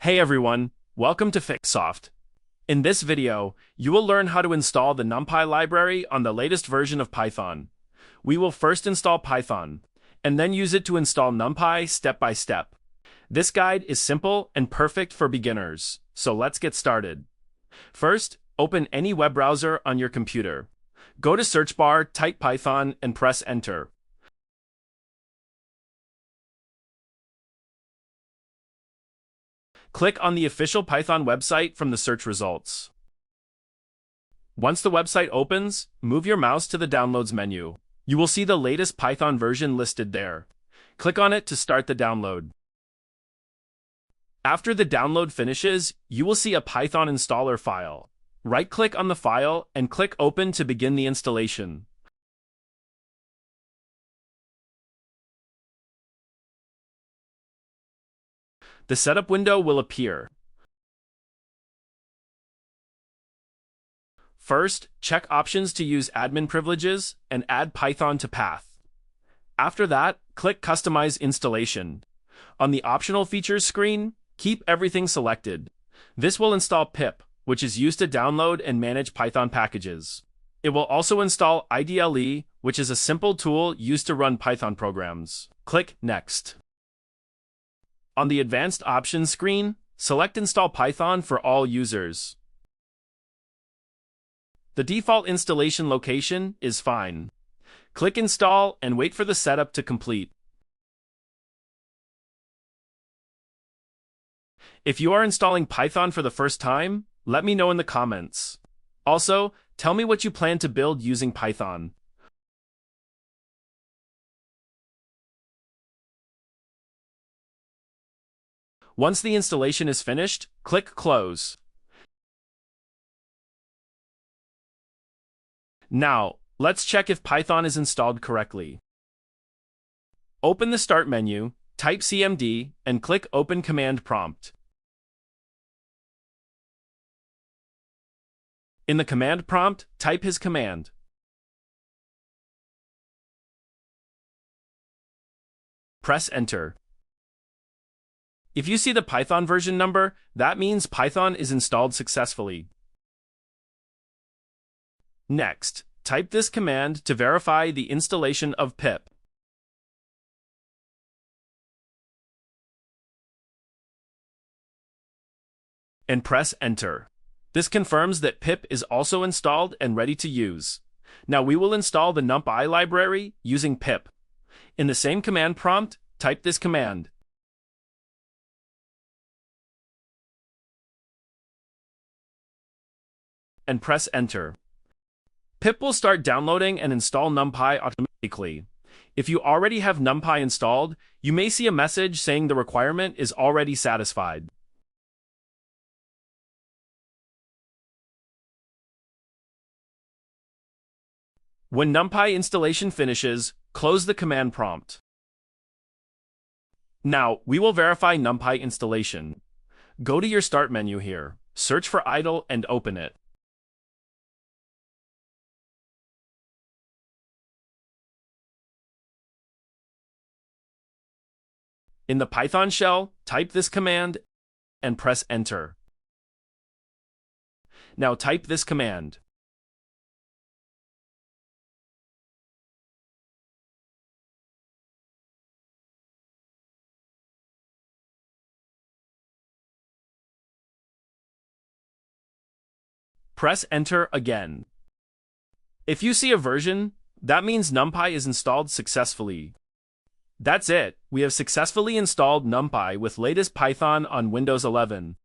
Hey everyone, welcome to FixSoft. In this video, you will learn how to install the Numpy library on the latest version of Python. We will first install Python, and then use it to install Numpy step by step. This guide is simple and perfect for beginners, so let's get started. First, open any web browser on your computer. Go to search bar, type Python, and press enter. Click on the official Python website from the search results. Once the website opens, move your mouse to the Downloads menu. You will see the latest Python version listed there. Click on it to start the download. After the download finishes, you will see a Python installer file. Right-click on the file and click Open to begin the installation. The setup window will appear. First, check options to use admin privileges and add Python to path. After that, click Customize Installation. On the Optional Features screen, keep everything selected. This will install pip, which is used to download and manage Python packages. It will also install IDLE, which is a simple tool used to run Python programs. Click Next. On the Advanced Options screen, select Install Python for all users. The default installation location is fine. Click Install and wait for the setup to complete. If you are installing Python for the first time, let me know in the comments. Also, tell me what you plan to build using Python. Once the installation is finished, click Close. Now, let's check if Python is installed correctly. Open the Start menu, type cmd, and click Open Command Prompt. In the command prompt, type his command. Press Enter. If you see the Python version number, that means Python is installed successfully. Next, type this command to verify the installation of pip. And press Enter. This confirms that pip is also installed and ready to use. Now we will install the Numpy library using pip. In the same command prompt, type this command. And press Enter. Pip will start downloading and install Numpy automatically. If you already have Numpy installed, you may see a message saying the requirement is already satisfied. When Numpy installation finishes, close the command prompt. Now, we will verify Numpy installation. Go to your Start menu here, search for idle and open it. In the Python shell, type this command and press Enter. Now type this command. Press Enter again. If you see a version, that means Numpy is installed successfully. That's it, we have successfully installed Numpy with latest Python on Windows 11.